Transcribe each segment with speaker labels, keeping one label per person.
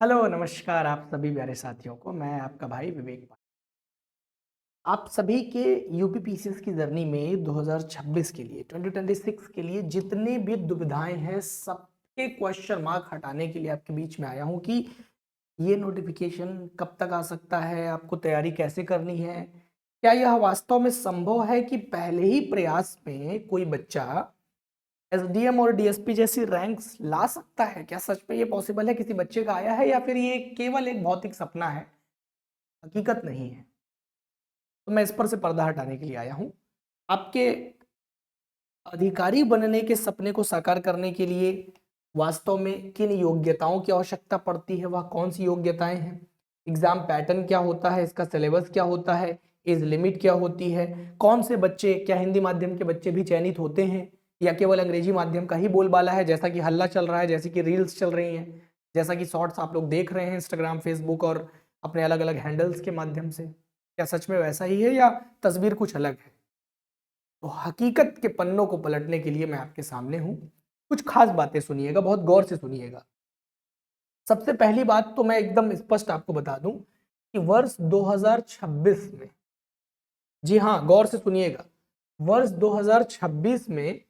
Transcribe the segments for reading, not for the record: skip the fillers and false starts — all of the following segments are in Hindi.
Speaker 1: हेलो, नमस्कार आप सभी प्यारे साथियों को। मैं आपका भाई विवेक पाल। आप सभी के यूपीपीसीएस की जर्नी में 2026 के लिए 2026 के लिए जितनी भी दुविधाएं हैं सबके क्वेश्चन मार्क हटाने के लिए आपके बीच में आया हूं कि ये नोटिफिकेशन कब तक आ सकता है, आपको तैयारी कैसे करनी है, क्या यह वास्तव में संभव है कि पहले ही प्रयास में कोई बच्चा एसडीएम और डीएसपी जैसी रैंक्स ला सकता है। क्या सच में ये पॉसिबल है, किसी बच्चे का आया है, या फिर ये केवल एक भौतिक सपना है, हकीकत नहीं है। तो मैं इस पर से पर्दा हटाने के लिए आया हूं। आपके अधिकारी बनने के सपने को साकार करने के लिए वास्तव में किन योग्यताओं की आवश्यकता पड़ती है, वह कौन सी योग्यताएं हैं, एग्जाम पैटर्न क्या होता है, इसका सिलेबस क्या होता है, एज लिमिट क्या होती है, कौन से बच्चे, क्या हिंदी माध्यम के बच्चे भी चयनित होते हैं या केवल अंग्रेजी माध्यम का ही बोलबाला है, जैसा कि हल्ला चल रहा है, जैसे कि रील्स चल रही हैं, जैसा कि शॉर्ट्स आप लोग देख रहे हैं इंस्टाग्राम, फेसबुक और अपने अलग अलग हैंडल्स के माध्यम से। क्या सच में वैसा ही है या तस्वीर कुछ अलग है? तो हकीकत के पन्नों को पलटने के लिए मैं आपके सामने हूं। कुछ खास बातें सुनिएगा, बहुत गौर से सुनिएगा। सबसे पहली बात तो मैं एकदम स्पष्ट आपको बता दूं कि वर्ष 2026 में, जी हां गौर से सुनिएगा, वर्ष 2026 में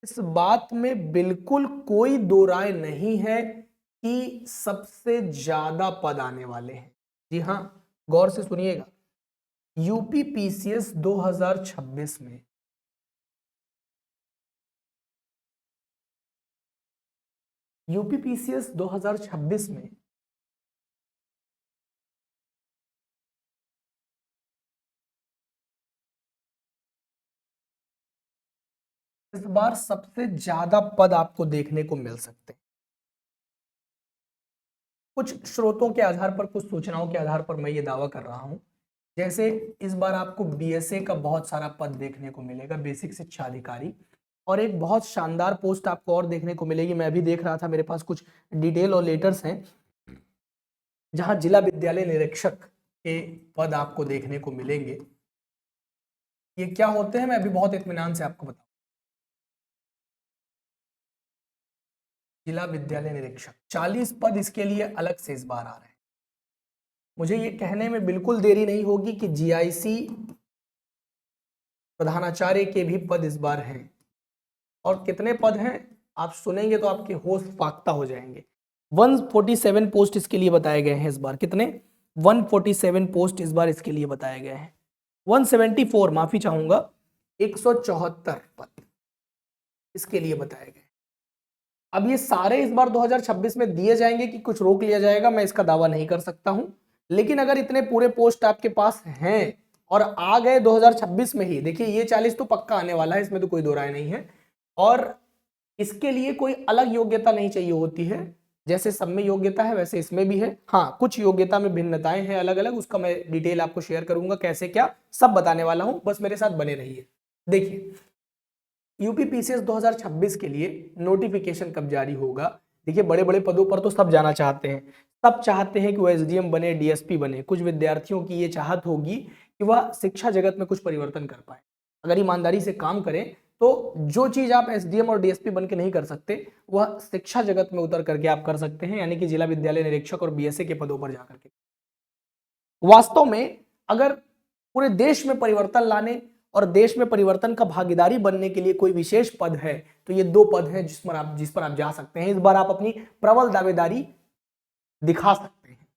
Speaker 1: इस बात में बिल्कुल कोई दो राय नहीं है कि सबसे ज्यादा पद आने वाले हैं। जी हां, गौर से सुनिएगा। यूपी पीसीएस 2026 में यूपी पीसीएस 2026 में इस बार सबसे ज्यादा पद आपको देखने को मिल सकते हैं। कुछ स्रोतों के आधार पर, कुछ सूचनाओं के आधार पर मैं ये दावा कर रहा हूं, जैसे इस बार आपको बीएसए का बहुत सारा पद देखने को मिलेगा, बेसिक शिक्षा अधिकारी, और एक बहुत शानदार पोस्ट आपको और देखने को मिलेगी। मैं भी देख रहा था, मेरे पास कुछ डिटेल और लेटर्स हैं जहां जिला विद्यालय निरीक्षक के पद आपको देखने को मिलेंगे। ये क्या होते हैं मैं अभी बहुत इत्मीनान से आपको बताऊं। जिला विद्यालय निरीक्षक 40 पद इसके लिए अलग से इस बार आ रहे हैं। मुझे ये कहने में बिल्कुल देरी नहीं होगी कि जीआईसी प्रधानाचार्य के भी पद इस बार हैं। और कितने पद हैं आप सुनेंगे तो आपके होश फाख्ता हो जाएंगे। 147 पोस्ट इसके लिए बताए गए हैं इस बार। कितने? 147 पोस्ट इस बार इसके लिए बताए गए हैं। 174, माफी चाहूंगा, 174 पद इसके लिए बताए गए। अब ये सारे इस बार 2026 में दिए जाएंगे कि कुछ रोक लिया जाएगा, मैं इसका दावा नहीं कर सकता हूं। लेकिन अगर इतने पूरे पोस्ट आपके पास हैं और आ गए 2026 में ही, देखिए ये 40 तो पक्का आने वाला है, इसमें तो कोई दो राय नहीं है। और इसके लिए कोई अलग योग्यता नहीं चाहिए होती है, जैसे सब में योग्यता है वैसे इसमें भी है। हाँ, कुछ योग्यता में भिन्नताएं हैं अलग अलग, उसका मैं डिटेल आपको शेयर करूंगा, कैसे क्या सब बताने वाला हूं, बस मेरे साथ बने रहिए। देखिए, यूपी पीसीएस 2026 के लिए नोटिफिकेशन कब जारी होगा? देखिए, बड़े बड़े पदों पर तो सब जाना चाहते हैं, सब चाहते हैं कि वो एसडीएम बने, डीएसपी बने। कुछ विद्यार्थियों की ये चाहत होगी कि वह शिक्षा जगत में कुछ परिवर्तन कर पाए, अगर ईमानदारी से काम करें तो जो चीज आप एसडीएम और डीएसपी बन के नहीं कर सकते, वह शिक्षा जगत में उतर करके आप कर सकते हैं, यानी कि जिला विद्यालय निरीक्षक और बीएसए के पदों पर जाकर के। वास्तव में अगर पूरे देश में परिवर्तन लाने और देश में परिवर्तन का भागीदारी बनने के लिए कोई विशेष पद है तो ये दो पद हैं जिस पर आप जा सकते हैं। इस बार आप अपनी प्रबल दावेदारी दिखा सकते हैं।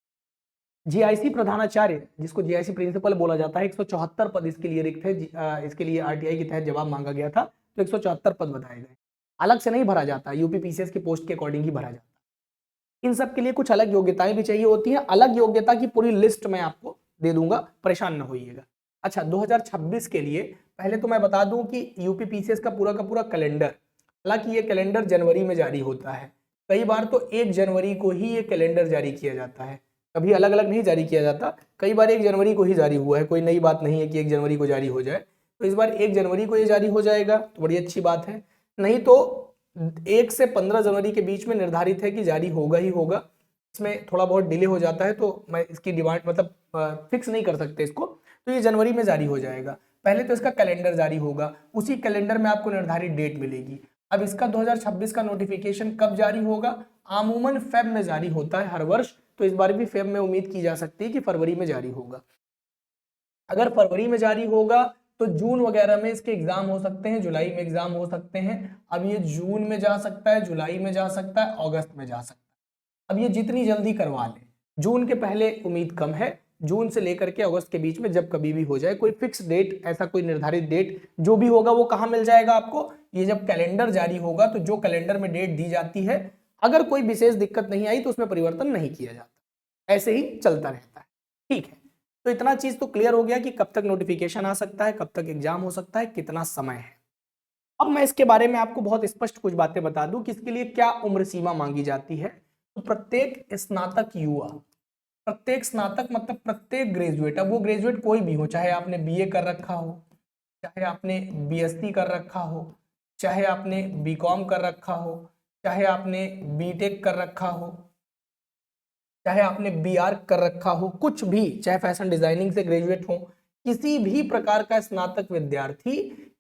Speaker 1: जीआईसी प्रधानाचार्य, जिसको जीआईसी प्रिंसिपल बोला जाता है, 174 पद इसके लिए रिक्त है। इसके लिए आरटीआई के तहत जवाब मांगा गया था तो 174 पद बताए गए। अलग से नहीं भरा जाता, यूपी पीसीएस की पोस्ट के अकॉर्डिंग ही भरा जाता है। इन सब के लिए कुछ अलग योग्यताएं भी चाहिए होती हैं। अलग योग्यता की पूरी लिस्ट मैं आपको दे दूंगा, परेशान न होइएगा। अच्छा, 2026 के लिए पहले तो मैं बता दूं कि यूपी पीसीएस का पूरा कैलेंडर, हालांकि ये कैलेंडर जनवरी में जारी होता है, कई बार तो 1 जनवरी को ही ये कैलेंडर जारी किया जाता है, कभी अलग अलग नहीं जारी किया जाता, कई बार 1 जनवरी को ही जारी हुआ है। कोई नई बात नहीं है कि 1 जनवरी को जारी हो जाए, तो इस बार 1 जनवरी को ये जारी हो जाएगा तो बड़ी अच्छी बात है। नहीं तो 1 से 15 जनवरी के बीच में निर्धारित है कि जारी होगा ही होगा। इसमें थोड़ा बहुत डिले हो जाता है तो मैं इसकी डिमांड मतलब फिक्स नहीं कर सकते इसको, तो ये जनवरी में जारी हो जाएगा। पहले तो इसका कैलेंडर जारी होगा, उसी कैलेंडर में आपको निर्धारित डेट मिलेगी। अब इसका 2026 का नोटिफिकेशन कब जारी होगा? अमूमन फेब में जारी होता है हर वर्ष, तो इस बार भी फेब में उम्मीद की जा सकती है कि फरवरी में जारी होगा। अगर फरवरी में जारी होगा तो जून वगैरह में इसके एग्जाम हो सकते हैं, जुलाई में एग्जाम हो सकते हैं। अब ये जून में जा सकता है, जुलाई में जा सकता है, अगस्त में जा सकता है। अब ये जितनी जल्दी करवा ले, जून के पहले उम्मीद कम है, जून से लेकर के अगस्त के बीच में जब कभी भी हो जाए, कोई फिक्स डेट, ऐसा कोई निर्धारित डेट जो भी होगा वो कहाँ मिल जाएगा आपको, ये जब कैलेंडर जारी होगा तो जो कैलेंडर में डेट दी जाती है, अगर कोई विशेष दिक्कत नहीं आई तो उसमें परिवर्तन नहीं किया जाता, ऐसे ही चलता रहता है। ठीक है, तो इतना चीज तो क्लियर हो गया कि कब तक नोटिफिकेशन आ सकता है, कब तक एग्जाम हो सकता है, कितना समय है। अब मैं इसके बारे में आपको बहुत स्पष्ट कुछ बातें बता दूं कि इसके लिए क्या उम्र सीमा मांगी जाती है। तो प्रत्येक स्नातक युवा, प्रत्येक स्नातक मतलब प्रत्येक ग्रेजुएट, अब वो ग्रेजुएट कोई भी हो, चाहे आपने बीए कर रखा हो, चाहे आपने बीएससी कर रखा हो, चाहे आपने बीकॉम कर रखा हो, चाहे आपने बीटेक कर रखा हो, चाहे आपने बीआर कर रखा हो, कुछ भी, चाहे फैशन डिजाइनिंग से ग्रेजुएट हो, किसी भी प्रकार का स्नातक विद्यार्थी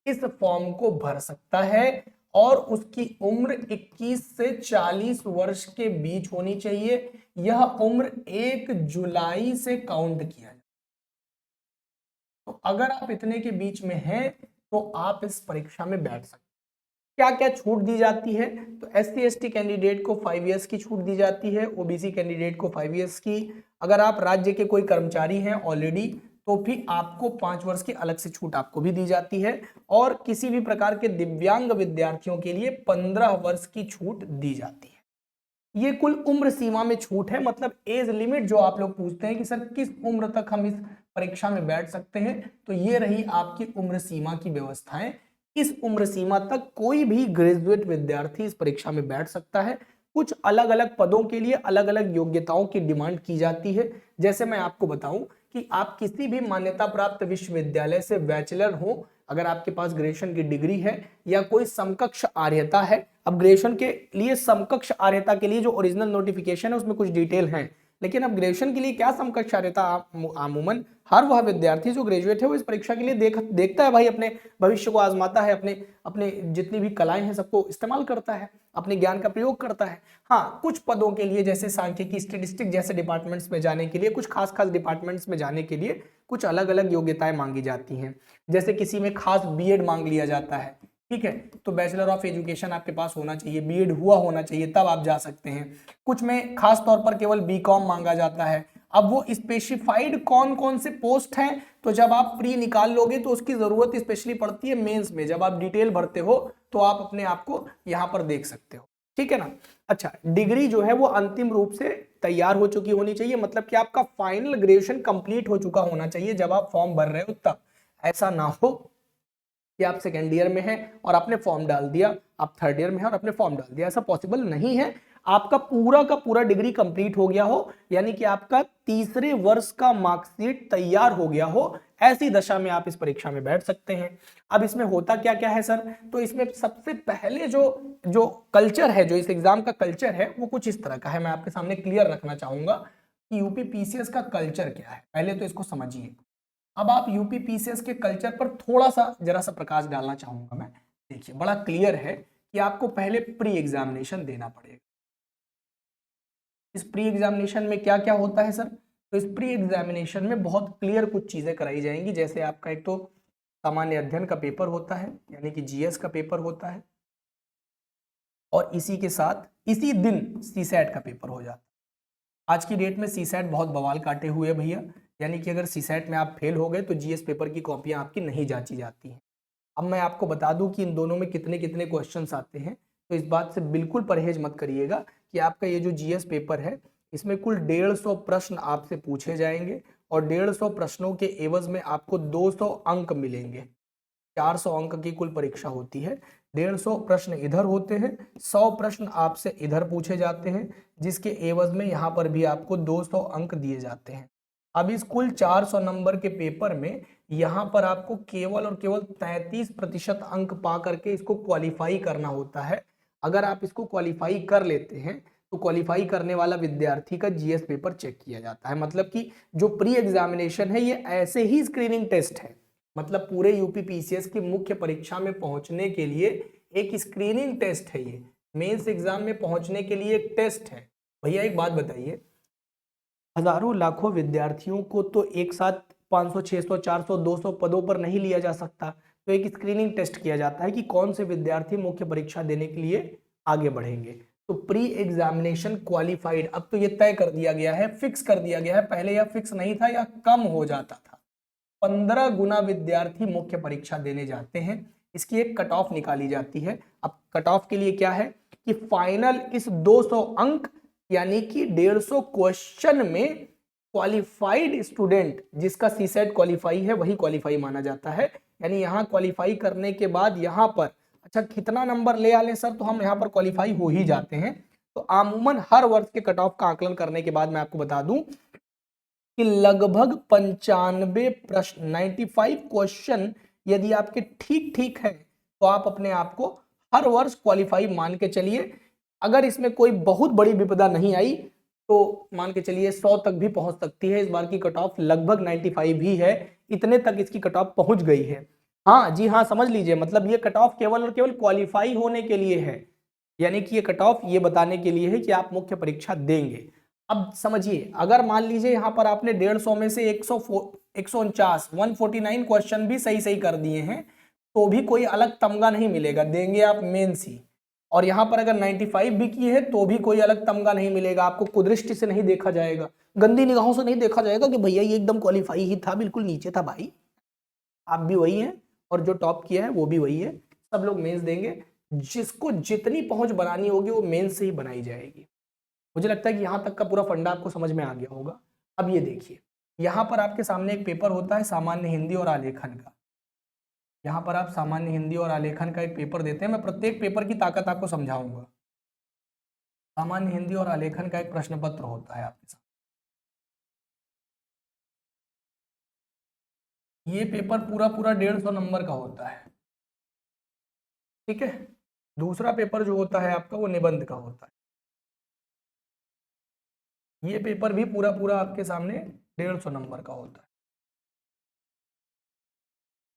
Speaker 1: इस फॉर्म को भर सकता है और उसकी उम्र 21 से 40 वर्ष के बीच होनी चाहिए। यह उम्र 1 जुलाई से काउंट किया जाए। तो अगर आप इतने के बीच में हैं तो आप इस परीक्षा में बैठ सकते हैं। क्या क्या छूट दी जाती है, तो एससी एसटी कैंडिडेट को 5 इयर्स की छूट दी जाती है, ओबीसी कैंडिडेट को 5 इयर्स की। अगर आप राज्य के कोई कर्मचारी हैं ऑलरेडी तो भी आपको 5 वर्ष की अलग से छूट आपको भी दी जाती है, और किसी भी प्रकार के दिव्यांग विद्यार्थियों के लिए 15 वर्ष की छूट दी जाती है। ये कुल उम्र सीमा में छूट है, मतलब एज लिमिट जो आप लोग पूछते हैं कि सर किस उम्र तक हम इस परीक्षा में बैठ सकते हैं, तो ये रही आपकी उम्र सीमा की व्यवस्थाएं। इस उम्र सीमा तक कोई भी ग्रेजुएट विद्यार्थी इस परीक्षा में बैठ सकता है। कुछ अलग अलग पदों के लिए अलग अलग योग्यताओं की डिमांड की जाती है। जैसे मैं आपको बताऊं कि आप किसी भी मान्यता प्राप्त विश्वविद्यालय से बैचलर हो, अगर आपके पास ग्रेजुएशन की डिग्री है या कोई समकक्ष आर्यता है। अब ग्रेजुएशन के लिए समकक्ष आर्यता के लिए जो ओरिजिनल नोटिफिकेशन है उसमें कुछ डिटेल है, लेकिन अब ग्रेजुएशन के लिए क्या समकक्ष आर्यता, अमूमन हर वह विद्यार्थी जो ग्रेजुएट है वो इस परीक्षा के लिए देखता है भाई, अपने भविष्य को आजमाता है, अपने अपने जितनी भी कलाएं हैं सबको इस्तेमाल करता है, अपने ज्ञान का प्रयोग करता है। हाँ, कुछ पदों के लिए जैसे सांख्यिकी, स्टैटिस्टिक्स जैसे डिपार्टमेंट्स में जाने के लिए, कुछ खास खास डिपार्टमेंट्स में जाने के लिए कुछ अलग अलग योग्यताएं मांगी जाती हैं। जैसे किसी में खास बीएड मांग लिया जाता है, ठीक है, तो बैचलर ऑफ एजुकेशन आपके पास होना चाहिए, बीएड हुआ होना चाहिए, तब आप जा सकते हैं। कुछ में खास तौर पर केवल बीकॉम मांगा जाता है। अब वो स्पेसिफाइड कौन कौन से पोस्ट हैं, तो जब आप प्री निकाल लोगे तो उसकी जरूरत स्पेशली पड़ती है मेंस में, जब आप डिटेल भरते हो तो आप अपने आप को यहाँ पर देख सकते हो, ठीक है ना। अच्छा, डिग्री जो है वो अंतिम रूप से तैयार हो चुकी होनी चाहिए, मतलब कि आपका फाइनल ग्रेजुएशन कंप्लीट हो चुका होना चाहिए जब आप फॉर्म भर रहे हो तब। ऐसा ना हो कि आप सेकेंड ईयर में हैं और आपने फॉर्म डाल दिया, आप थर्ड ईयर में हैं और आपने फॉर्म डाल दिया, ऐसा पॉसिबल नहीं है। आपका पूरा का पूरा डिग्री कंप्लीट हो गया हो, यानी कि आपका तीसरे वर्ष का मार्कशीट तैयार हो गया हो, ऐसी दशा में आप इस परीक्षा में बैठ सकते हैं। अब इसमें होता क्या क्या है सर, तो इसमें सबसे पहले जो जो कल्चर है, जो इस एग्जाम का कल्चर है वो कुछ इस तरह का है, मैं आपके सामने क्लियर रखना चाहूंगा कि यूपी पीसीएस का कल्चर क्या है, पहले तो इसको समझिए। अब आप यूपी पीसीएस के कल्चर पर थोड़ा सा जरा सा प्रकाश डालना चाहूंगा मैं। देखिए, बड़ा क्लियर है कि आपको पहले प्री एग्जामिनेशन देना पड़ेगा। इस प्री एग्जामिनेशन में क्या क्या होता है सर, तो इस प्री एग्जामिनेशन में बहुत क्लियर कुछ चीजें कराई जाएंगी। जैसे आपका एक तो सामान्य अध्ययन का पेपर होता है, यानी कि जीएस का पेपर होता है, और इसी के साथ इसी दिन सीसैट का पेपर हो जाता है। आज की डेट में सीसैट बहुत बवाल काटे हुए भैया, यानी कि अगर सीसैट में आप फेल हो गए तो जीएस पेपर की कॉपियां आपकी नहीं जांची जाती हैं। अब मैं आपको बता दूं कि इन दोनों में कितने कितने क्वेश्चंस आते हैं, तो इस बात से बिल्कुल परहेज मत करिएगा कि आपका ये जो जीएस पेपर है इसमें कुल 150 प्रश्न आपसे पूछे जाएंगे, और 150 प्रश्नों के एवज में आपको 200 अंक मिलेंगे। 400 अंक की कुल परीक्षा होती है, 150 प्रश्न इधर होते हैं, 100 प्रश्न आपसे इधर पूछे जाते हैं, जिसके एवज में यहाँ पर भी आपको 200 अंक दिए जाते हैं। अब इस कुल 400 नंबर के पेपर में यहाँ पर आपको केवल और केवल 33% अंक पा करके इसको क्वालिफाई करना होता है। अगर आप इसको क्वालिफाई कर लेते हैं तो क्वालिफाई करने वाला विद्यार्थी का जीएस पेपर चेक किया जाता है। मतलब कि जो प्री एग्जामिनेशन है ये ऐसे ही स्क्रीनिंग टेस्ट है, मतलब पूरे यूपी पीसीएस की मुख्य परीक्षा में पहुंचने के लिए एक स्क्रीनिंग टेस्ट है, ये मेंस एग्जाम में पहुंचने के लिए एक टेस्ट है। भैया एक बात बताइए, हजारों लाखों विद्यार्थियों को तो एक साथ 500, 600, 400, 200 पदों पर नहीं लिया जा सकता। तो एक स्क्रीनिंग टेस्ट किया जाता है कि कौन से विद्यार्थी मुख्य परीक्षा देने के लिए आगे बढ़ेंगे। तो प्री एग्जामिनेशन क्वालिफाइड, अब तो ये तय कर दिया गया है, फिक्स कर दिया गया है, पहले यह फिक्स नहीं था, या कम हो जाता था। 15 गुना विद्यार्थी मुख्य परीक्षा देने जाते हैं। इसकी एक कट ऑफ निकाली जाती है। अब कट ऑफ के लिए क्या है कि फाइनल इस 200 अंक यानी कि 150 क्वेश्चन में क्वालिफाइड स्टूडेंट, जिसका सीसेट क्वालिफाई है वही क्वालिफाई माना जाता है। यानी यहाँ क्वालिफाई करने के बाद यहाँ पर अच्छा कितना नंबर ले आ लें सर, तो हम यहाँ पर क्वालिफाई हो ही जाते हैं। तो आमूमन हर वर्ष के कट ऑफ का आकलन करने के बाद मैं आपको बता दूं कि लगभग 95 प्रश्न 95 क्वेश्चन यदि आपके ठीक ठीक है तो आप अपने आप को हर वर्ष क्वालिफाई मान के चलिए। अगर इसमें कोई बहुत बड़ी विपदा नहीं आई तो मान के चलिए 100 तक भी पहुंच सकती है। इस बार की कट ऑफ लगभग 95 ही है, इतने तक इसकी कट ऑफ पहुंच गई है। हाँ जी हाँ, समझ लीजिए, मतलब ये कट ऑफ केवल और केवल क्वालिफाई होने के लिए है, यानी कि ये कट ऑफ ये बताने के लिए है कि आप मुख्य परीक्षा देंगे। अब समझिए, अगर मान लीजिए यहाँ पर आपने 150 में से 149 149 क्वेश्चन भी सही सही कर दिए हैं तो भी कोई अलग तमगा नहीं मिलेगा, देंगे आप मेंस ही। और यहाँ पर अगर 95 भी की है तो भी कोई अलग तमगा नहीं मिलेगा, आपको कुदृष्टि से नहीं देखा जाएगा, गंदी निगाहों से नहीं देखा जाएगा कि भैया ये एकदम क्वालिफाई ही था, बिल्कुल नीचे था। भाई आप भी वही हैं और जो टॉप किया है वो भी वही है, सब लोग मेंस देंगे। जिसको जितनी पहुंच बनानी होगी वो मेंस से ही बनाई जाएगी। मुझे लगता है कि यहाँ तक का पूरा फंडा आपको समझ में आ गया होगा। अब ये देखिए, यहाँ पर आपके सामने एक पेपर होता है सामान्य हिंदी और आलेखन का। यहाँ पर आप सामान्य हिंदी और आलेखन का एक पेपर देते हैं, मैं प्रत्येक पेपर की ताकत आपको समझाऊंगा। सामान्य हिंदी और आलेखन का एक प्रश्न पत्र होता है आपके साथ। ये पेपर पूरा पूरा 150 नंबर का होता है, ठीक है। दूसरा पेपर जो होता है आपका वो निबंध का होता है। ये पेपर भी पूरा पूरा आपके सामने 150 नंबर का होता है।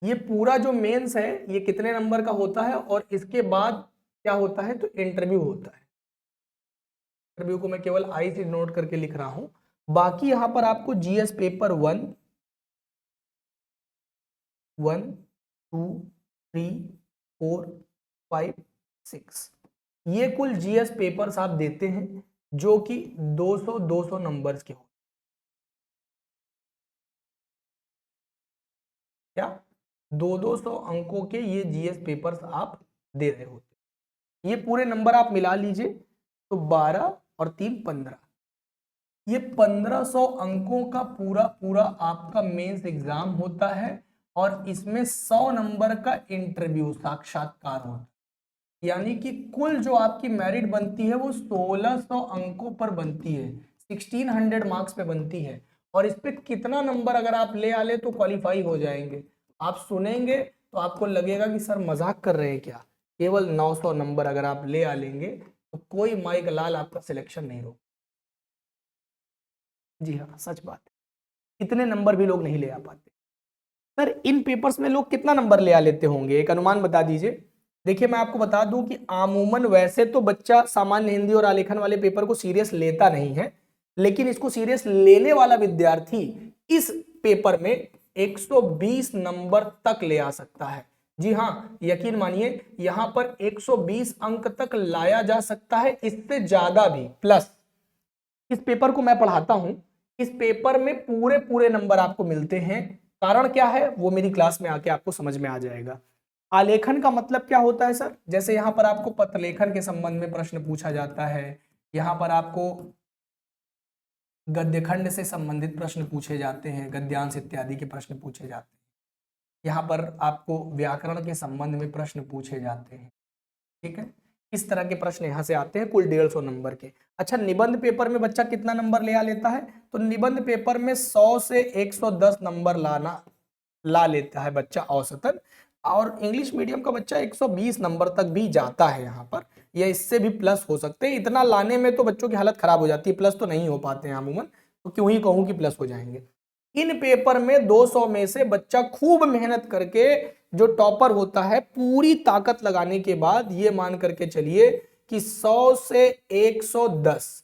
Speaker 1: ये पूरा जो मेंस है ये कितने नंबर का होता है और इसके बाद क्या होता है, तो इंटरव्यू होता है। इंटरव्यू को मैं केवल आई से नोट करके लिख रहा हूं। बाकी यहां पर आपको जीएस पेपर 1 1 2 3 4 5 6 ये कुल जीएस पेपर्स आप देते हैं जो कि 200 नंबर्स के हो। क्या 200 अंकों के ये जीएस पेपर्स आप दे रहे होते। ये पूरे नंबर आप मिला लीजिए तो 12 और 3 15, ये 1500 अंकों का पूरा पूरा आपका मेंस एग्जाम होता है और इसमें 100 नंबर का इंटरव्यू साक्षात्कार होता है। यानी कि कुल जो आपकी मेरिट बनती है वो 1600 अंकों पर बनती है, 1600 मार्क्स पे बनती है। और इस पे कितना नंबर अगर आप ले आ ले तो क्वालिफाई हो जाएंगे। आप सुनेंगे तो आपको लगेगा कि सर मजाक कर रहे हैं क्या, केवल 900 नंबर अगर आप ले आ लेंगे तो कोई माइक लाल आपका सिलेक्शन नहीं रोक। जी हाँ, सच बात है, इतने नंबर भी लोग नहीं ले आ पाते। सर इन पेपर्स में लोग कितना नंबर ले आ लेते होंगे, एक अनुमान बता दीजिए। देखिए मैं आपको बता दूं कि आमूमन वैसे तो बच्चा सामान्य हिंदी और आलेखन वाले पेपर को सीरियस लेता नहीं है, लेकिन इसको सीरियस लेने वाला विद्यार्थी इस पेपर में 120 नंबर तक ले आ सकता है। जी हाँ, यकीन मानिए यहां पर 120 अंक तक लाया जा सकता है, इससे ज्यादा भी। प्लस इस पेपर को मैं पढ़ाता हूं, इस पेपर में पूरे पूरे नंबर आपको मिलते हैं। कारण क्या है वो मेरी क्लास में आके आपको समझ में आ जाएगा। आलेखन का मतलब क्या होता है सर, जैसे यहां पर आपको पत्र लेखन के संबंध में प्रश्न पूछा जाता है, यहां पर आपको गद्यखंड से संबंधित प्रश्न पूछे जाते हैं, गद्यांश इत्यादि के प्रश्न पूछे जाते हैं, यहाँ पर आपको व्याकरण के संबंध में प्रश्न पूछे जाते हैं, ठीक है। इस तरह के प्रश्न यहाँ से आते हैं कुल 150 नंबर के। अच्छा, निबंध पेपर में बच्चा कितना नंबर ले आ लेता है, तो निबंध पेपर में 100 से 110 नंबर ला लेता है बच्चा औसतन। और इंग्लिश मीडियम का बच्चा 120 नंबर तक भी जाता है यहाँ पर, या इससे भी प्लस हो सकते हैं। इतना लाने में तो बच्चों की हालत खराब हो जाती है, प्लस तो नहीं हो पाते हैं अमूमन, तो क्यों ही कहूँ कि प्लस हो जाएंगे। इन पेपर में 200 में से बच्चा खूब मेहनत करके जो टॉपर होता है, पूरी ताकत लगाने के बाद ये मान करके चलिए कि 100 से 110,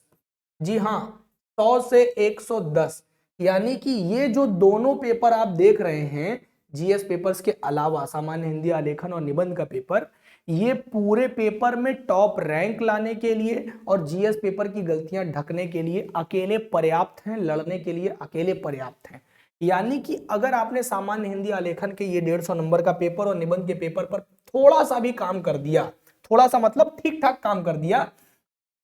Speaker 1: जी हाँ 100 से 110, यानी कि ये जो दोनों पेपर आप देख रहे हैं जीएस पेपर्स के अलावा, सामान्य हिंदी, आलेखन और निबंध का पेपर, ये पूरे पेपर में टॉप रैंक लाने के लिए और जीएस पेपर की गलतियां ढकने के लिए अकेले पर्याप्त हैं, लड़ने के लिए अकेले पर्याप्त हैं। यानी कि अगर आपने सामान्य हिंदी आलेखन के ये 150 नंबर का पेपर और निबंध के पेपर पर थोड़ा सा भी काम कर दिया, थोड़ा सा मतलब ठीक ठाक काम कर दिया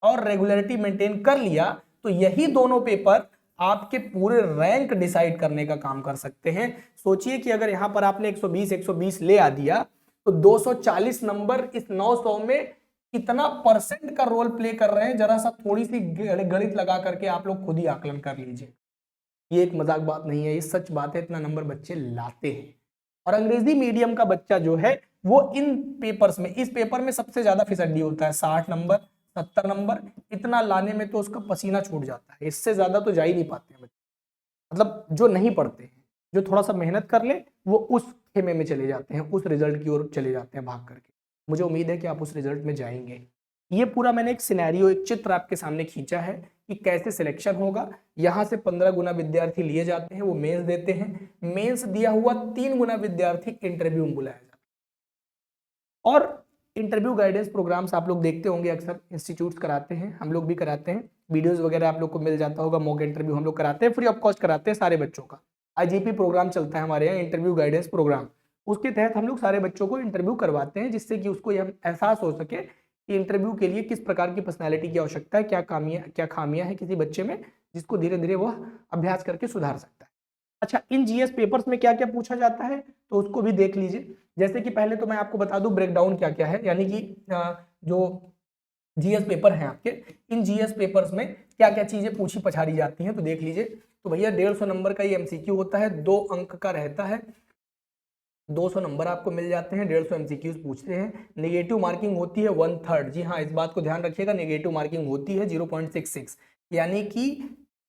Speaker 1: और रेगुलरिटी मेंटेन कर लिया, तो यही दोनों पेपर आपके पूरे रैंक डिसाइड करने का काम कर सकते हैं। सोचिए कि अगर यहां पर आपने 120 ले आ दिया तो 240 नंबर इस 900 में कितना परसेंट का रोल प्ले कर रहे हैं, जरा सा थोड़ी सी गणित लगा करके आप लोग खुद ही आकलन कर लीजिए। ये एक मजाक बात नहीं है, ये सच बात है, इतना नंबर बच्चे लाते हैं। और अंग्रेजी मीडियम का बच्चा जो है वो इन पेपर्स में, इस पेपर में सबसे ज्यादा फिसड्डी होता है, 60 नंबर 70 नंबर, इतना लाने में तो उसका पसीना छूट जाता है, इससे ज्यादा तो जा ही नहीं पाते हैं बच्चे। मतलब जो नहीं पढ़ते हैं, जो थोड़ा सा मेहनत कर ले, वो उस खेमे में चले जाते हैं, उस रिजल्ट की ओर चले जाते हैं भाग करके। मुझे उम्मीद है कि आप उस रिजल्ट में जाएंगे। ये पूरा मैंने एक सिनेरियो, एक चित्र आपके सामने खींचा है कि कैसे सिलेक्शन होगा। यहाँ से 15 गुना विद्यार्थी लिए जाते हैं, वो मेंस देते हैं, मेंस दिया हुआ 3 गुना विद्यार्थी इंटरव्यू में बुलाया जाता है। और इंटरव्यू गाइडेंस प्रोग्राम्स आप लोग देखते होंगे, अक्सर इंस्टीट्यूट्स कराते हैं, हम लोग भी कराते हैं, वीडियोस वगैरह आप लोग को मिल जाता होगा। मॉक इंटरव्यू हम लोग कराते हैं, फ्री ऑफ कॉस्ट कराते हैं सारे बच्चों का। आईजीपी प्रोग्राम चलता है हमारे यहाँ, इंटरव्यू गाइडेंस प्रोग्राम, उसके तहत हम लोग सारे बच्चों को इंटरव्यू करवाते हैं, जिससे कि उसको यह एहसास हो सके कि इंटरव्यू के लिए किस प्रकार की पर्सनैलिटी की आवश्यकता है, क्या खामियां है किसी बच्चे में, जिसको धीरे धीरे वह अभ्यास करके सुधार सकता है। अच्छा, इन जीएस पेपर्स में क्या क्या पूछा जाता है तो उसको भी देख लीजिए। जैसे कि पहले तो मैं आपको बता दूं ब्रेकडाउन क्या क्या है, यानी कि जो जीएस पेपर हैं आपके, इन जीएस पेपर्स में क्या क्या चीजें पूछी पछाड़ी जाती हैं तो देख लीजिए। तो भैया 150 नंबर का ये एमसीक्यू होता है, 2 अंक का रहता है, 200 नंबर आपको मिल जाते हैं, 150 एमसीक्यूज पूछते हैं। नेगेटिव मार्किंग होती है 1/3, जी हाँ, इस बात को ध्यान रखिएगा, नेगेटिव मार्किंग होती है 0.66, यानी कि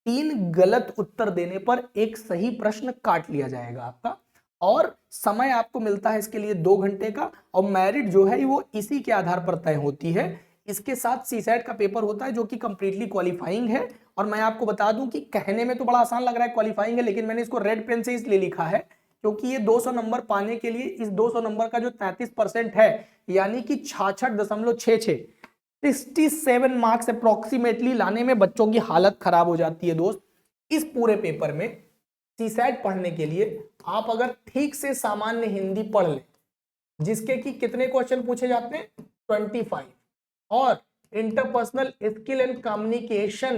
Speaker 1: 3 गलत उत्तर देने पर एक सही प्रश्न काट लिया जाएगा आपका। और समय आपको मिलता है इसके लिए 2 घंटे का, और मेरिट जो है वो इसी के आधार पर तय होती है। इसके साथ सीसैट का पेपर होता है जो कि कंप्लीटली क्वालिफाइंग है। और मैं आपको बता दूं कि कहने में तो बड़ा आसान लग रहा है क्वालिफाइंग है, लेकिन मैंने इसको रेड पेन से इसलिए लिखा है क्योंकि ये 200 नंबर पाने के लिए इस 200 नंबर का जो 33% है, यानी कि 66.66, 67 मार्क्स अप्रोक्सीमेटली लाने में बच्चों की हालत खराब हो जाती है दोस्त। इस पूरे पेपर में सीसैट पढ़ने के लिए आप अगर ठीक से सामान्य हिंदी पढ़ लें, जिसके कि कितने क्वेश्चन पूछे जाते हैं 25, और इंटरपर्सनल स्किल एंड कम्युनिकेशन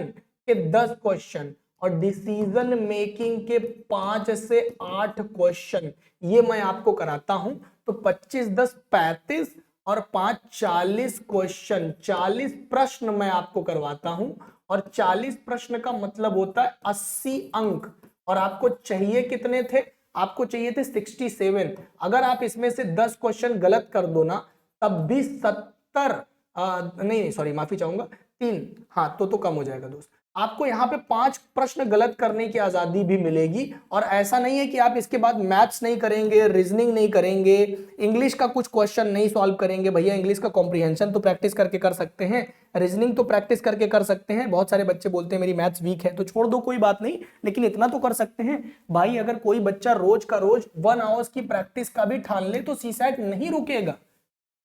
Speaker 1: के 10 क्वेश्चन, और डिसीजन मेकिंग के 5 से 8 क्वेश्चन, ये मैं आपको कराता हूं, तो 25 10 35 और 5 40 क्वेश्चन, 40 प्रश्न मैं आपको करवाता हूं। और 40 प्रश्न का मतलब होता है 80 अंक, और आपको चाहिए कितने थे, आपको चाहिए थे 67। अगर आप इसमें से 10 क्वेश्चन गलत कर दो ना, तब भी 70 नहीं सॉरी माफी चाहूंगा 3, हाँ तो कम हो जाएगा दोस्त। आपको यहाँ पे 5 प्रश्न गलत करने की आजादी भी मिलेगी। और ऐसा नहीं है कि आप इसके बाद मैथ्स नहीं करेंगे, रीजनिंग नहीं करेंगे, इंग्लिश का कुछ क्वेश्चन नहीं सॉल्व करेंगे। भैया इंग्लिश का कॉम्प्रिहेंशन तो प्रैक्टिस करके कर सकते हैं, रीजनिंग तो प्रैक्टिस करके कर सकते हैं। बहुत सारे बच्चे बोलते हैं मेरी मैथ्स वीक है, तो छोड़ दो कोई बात नहीं, लेकिन इतना तो कर सकते हैं भाई। अगर कोई बच्चा रोज का रोज 1 आवर्स की प्रैक्टिस का भी ठान ले तो सीसैट नहीं रुकेगा।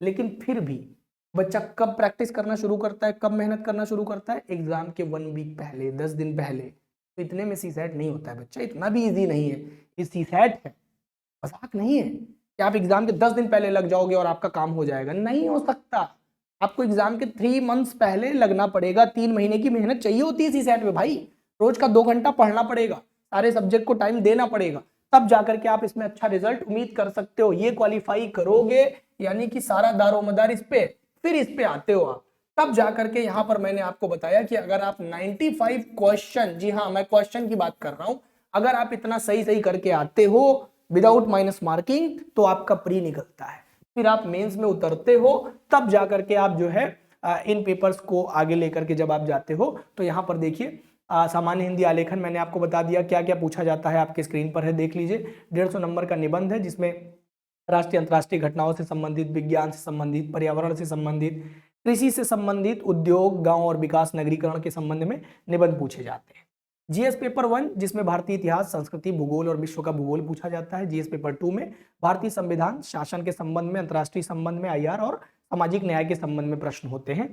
Speaker 1: लेकिन फिर भी बच्चा कब प्रैक्टिस करना शुरू करता है, कब मेहनत करना शुरू करता है, एग्जाम के 1 वीक पहले, 10 दिन पहले। तो इतने में सीसैट नहीं होता है बच्चा, इतना भी इजी नहीं है। ये सीसैट है, मजाक नहीं है कि आप एग्जाम के 10 दिन पहले लग जाओगे और आपका काम हो जाएगा, नहीं हो सकता। आपको एग्जाम के 3 मंथ्स पहले लगना पड़ेगा, 3 महीने की मेहनत चाहिए होती है सीसैट में भाई। रोज का 2 घंटा पढ़ना पड़ेगा, सारे सब्जेक्ट को टाइम देना पड़ेगा, तब जाकर के आप इसमें अच्छा रिजल्ट उम्मीद कर सकते हो। ये क्वालिफाई करोगे, यानी कि सारा दारोमदार इस पे, फिर इस पे आते हो आप, तब जाकर के यहां पर मैंने आपको बताया कि अगर आप 95 क्वेश्चन, जी हाँ मैं क्वेश्चन की बात कर रहा हूं, अगर आप इतना सही सही करके आते हो विदाउट माइनस मार्किंग, तो आपका प्री निकलता है। फिर आप मेंस में उतरते हो, तब जाकर के आप जो है इन पेपर्स को आगे लेकर के जब आप जाते हो, तो यहां पर देखिए सामान्य हिंदी आलेखन मैंने आपको बता दिया क्या क्या पूछा जाता है, आपके स्क्रीन पर है, देख लीजिए। 150 नंबर का निबंध है, जिसमें राष्ट्रीय अंतर्राष्ट्रीय घटनाओं से संबंधित, विज्ञान से संबंधित, पर्यावरण से संबंधित, कृषि से संबंधित, उद्योग, गांव और विकास, नगरीकरण के संबंध में निबंध पूछे जाते हैं। जीएस पेपर 1 जिसमें भारतीय इतिहास, संस्कृति, भूगोल और विश्व का भूगोल पूछा जाता है। जीएस पेपर 2 में भारतीय संविधान, शासन के संबंध में, अंतर्राष्ट्रीय संबंध में, आईआर और सामाजिक न्याय के संबंध में प्रश्न होते हैं।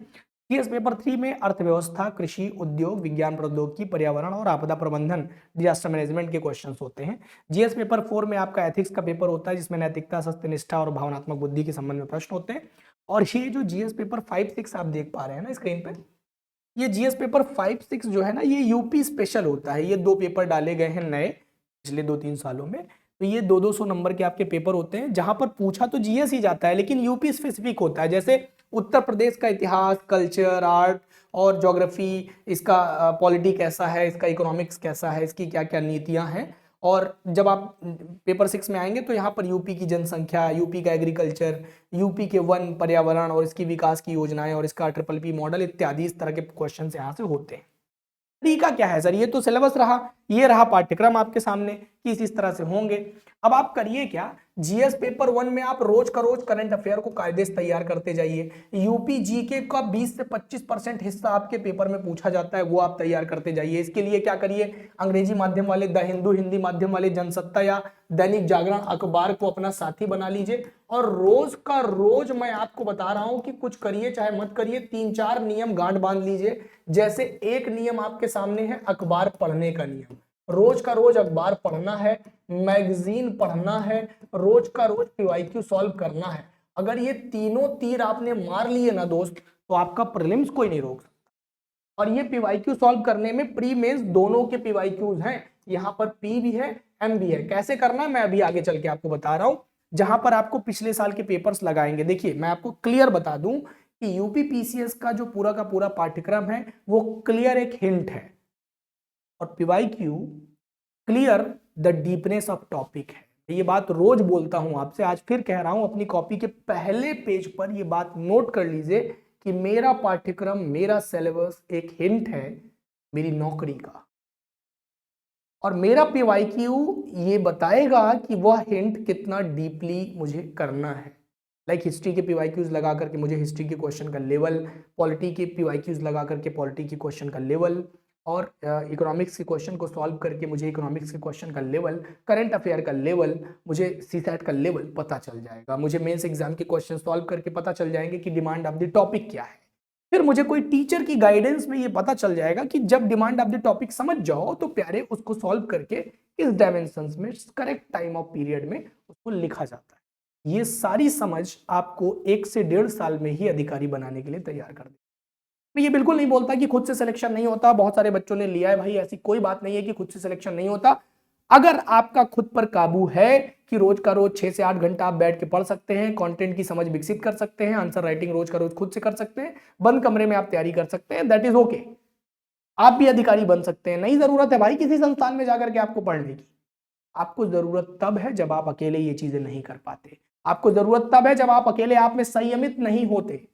Speaker 1: जीएस पेपर 3 में अर्थव्यवस्था, कृषि, उद्योग, विज्ञान प्रौद्योगिकी, पर्यावरण और आपदा प्रबंधन, डिजास्टर मैनेजमेंट के क्वेश्चंस होते हैं। जीएस पेपर 4 में आपका एथिक्स का पेपर होता है जिसमें नैतिकता, सत्यनिष्ठा और भावनात्मक बुद्धि के संबंध में प्रश्न होते हैं। और ये जो जीएस पेपर 5, 6 आप देख पा रहे हैं ना स्क्रीन पे, ये जीएस पेपर 5, 6 जो है ना ये यूपी स्पेशल होता है। ये 2 पेपर डाले गए हैं नए पिछले 2-3 सालों में। तो ये 200 नंबर के आपके पेपर होते हैं जहां पर पूछा तो जीएस ही जाता है लेकिन यूपी स्पेसिफिक होता है। जैसे उत्तर प्रदेश का इतिहास, कल्चर, आर्ट और ज्योग्राफी, इसका पॉलिटी कैसा है, इसका इकोनॉमिक्स कैसा है, इसकी क्या क्या नीतियां हैं। और जब आप पेपर 6 में आएंगे तो यहाँ पर यूपी की जनसंख्या, यूपी का एग्रीकल्चर, यूपी के वन, पर्यावरण और इसकी विकास की योजनाएं और इसका ट्रिपल मॉडल इत्यादि इस तरह के क्वेश्चन यहाँ से होते हैं। तरीका क्या है सर? ये तो सिलेबस रहा, ये रहा पाठ्यक्रम आपके सामने कि इस तरह से होंगे। अब आप करिए क्या, जीएस पेपर 1 में आप रोज का रोज करंट अफेयर को कायदे से तैयार करते जाइए। यूपी जीके का 20 से 25% हिस्सा आपके पेपर में पूछा जाता है, वो आप तैयार करते जाइए। इसके लिए क्या करिए, अंग्रेजी माध्यम वाले द हिंदू, हिंदी माध्यम वाले जनसत्ता या दैनिक जागरण अखबार को अपना साथी बना लीजिए और रोज का रोज मैं आपको बता रहा हूं कि कुछ करिए चाहे मत करिए, 3-4 नियम गांठ बांध लीजिए। जैसे एक नियम आपके सामने है अखबार पढ़ने का नियम, रोज का रोज अखबार पढ़ना है, मैगजीन पढ़ना है, रोज का रोज पीवाईक्यू सॉल्व करना है। अगर ये तीनों तीर आपने मार लिए ना दोस्त तो आपका प्रीलिम्स कोई नहीं रोक सकता। और ये पीवाईक्यू सॉल्व करने में प्री मेंस दोनों के पीवाईक्यूज हैं, यहाँ पर पी भी है एम भी है। कैसे करना है मैं अभी आगे चल के आपको बता रहा हूं, जहां पर आपको पिछले साल के पेपर्स लगाएंगे। देखिए मैं आपको क्लियर बता दूं कि यूपी पीसीएस का जो पूरा का पूरा पाठ्यक्रम है वो क्लियर एक हिंट है और PYQ clear the deepness of topic है। ये बात रोज बोलता हूं आपसे, आज फिर कह रहा हूं, अपनी कॉपी के पहले पेज पर ये बात नोट कर लीजिए कि मेरा पाठ्यक्रम, मेरा सिलेबस एक हिंट है मेरी नौकरी का, और मेरा पीवाईक्यू ये बताएगा कि वह हिंट कितना डीपली मुझे करना है। लाइक हिस्ट्री के पीवाईक्यूज लगा करके मुझे हिस्ट्री के क्वेश्चन का लेवल, पॉलिटी के पीवाईक्यूज लगा करके पॉलिटी के क्वेश्चन का लेवल, और इकोनॉमिक्स के क्वेश्चन को सॉल्व करके मुझे इकोनॉमिक्स के क्वेश्चन का लेवल, करंट अफेयर का लेवल, मुझे सीसैट का लेवल पता चल जाएगा। मुझे मेंस एग्जाम के क्वेश्चन सॉल्व करके पता चल जाएंगे कि डिमांड ऑफ द टॉपिक क्या है। फिर मुझे कोई टीचर की गाइडेंस में ये पता चल जाएगा कि जब डिमांड ऑफ द टॉपिक समझ जाओ तो प्यारे उसको सॉल्व करके इस डायमेंशंस में करेक्ट टाइम ऑफ पीरियड में उसको लिखा जाता है। ये सारी समझ आपको 1 से 1.5 साल में ही अधिकारी बनाने के लिए तैयार कर देगी। मैं ये बिल्कुल नहीं बोलता कि खुद से सिलेक्शन नहीं होता, बहुत सारे बच्चों ने लिया है भाई, ऐसी कोई बात नहीं है कि खुद से सिलेक्शन नहीं होता। अगर आपका खुद पर काबू है कि रोज का रोज 6 से 8 घंटा आप बैठ के पढ़ सकते हैं, कंटेंट की समझ विकसित कर सकते हैं, आंसर राइटिंग रोज का रोज खुद से कर सकते हैं, बंद कमरे में आप तैयारी कर सकते हैं, दैट इज ओके। आप भी अधिकारी बन सकते हैं। नहीं जरूरत है भाई किसी संस्थान में जाकर के आपको पढ़ने की। आपको जरूरत तब है जब आप अकेले ये चीजें नहीं कर पाते। आपको जरूरत तब है जब आप अकेले आप में संयमित नहीं होते,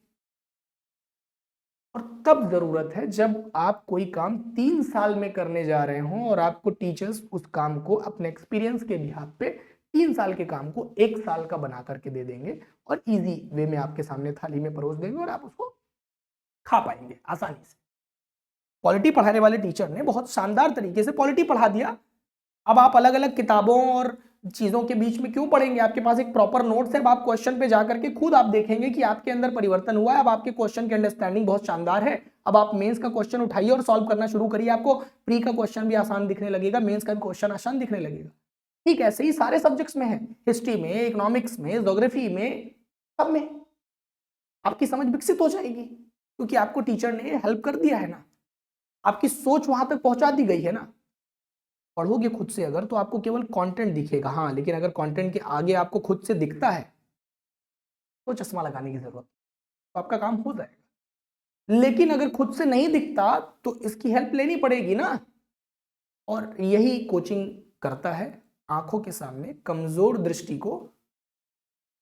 Speaker 1: और तब जरूरत है जब आप कोई काम 3 साल में करने जा रहे हो और आपको टीचर्स उस काम को अपने एक्सपीरियंस के बिहाफ पे 3 साल के काम को 1 साल का बना करके दे देंगे और इजी वे में आपके सामने थाली में परोस देंगे और आप उसको खा पाएंगे आसानी से। पॉलिटी पढ़ाने वाले टीचर ने बहुत शानदार तरीके से पॉलिटी पढ़ा दिया। अब आप अलग अलग किताबों और चीजों के बीच में क्यों पढ़ेंगे? आपके पास एक प्रॉपर नोट्स है। अब आप क्वेश्चन पे जाकर के खुद आप देखेंगे कि आपके अंदर परिवर्तन हुआ है। अब आपके क्वेश्चन की अंडरस्टैंडिंग बहुत शानदार है। अब आप मेंस का क्वेश्चन उठाइए और सॉल्व करना शुरू करिए। आपको प्री का क्वेश्चन भी आसान दिखने लगेगा, मेंस का भी क्वेश्चन आसान दिखने लगेगा। ठीक ऐसे ही सारे सब्जेक्ट्स में है, हिस्ट्री में, इकोनॉमिक्स में, ज्योग्राफी में, सब में आपकी समझ विकसित हो जाएगी क्योंकि आपको टीचर ने हेल्प कर दिया है ना, आपकी सोच वहां तक पहुंचा दी गई है ना। पढ़ोगे खुद से अगर तो आपको केवल कंटेंट दिखेगा, हाँ, लेकिन अगर कंटेंट के आगे आपको खुद से दिखता है तो चश्मा लगाने की जरूरत, तो आपका काम हो जाएगा। लेकिन अगर खुद से नहीं दिखता तो इसकी हेल्प लेनी पड़ेगी ना। और यही कोचिंग करता है, आंखों के सामने कमजोर दृष्टि को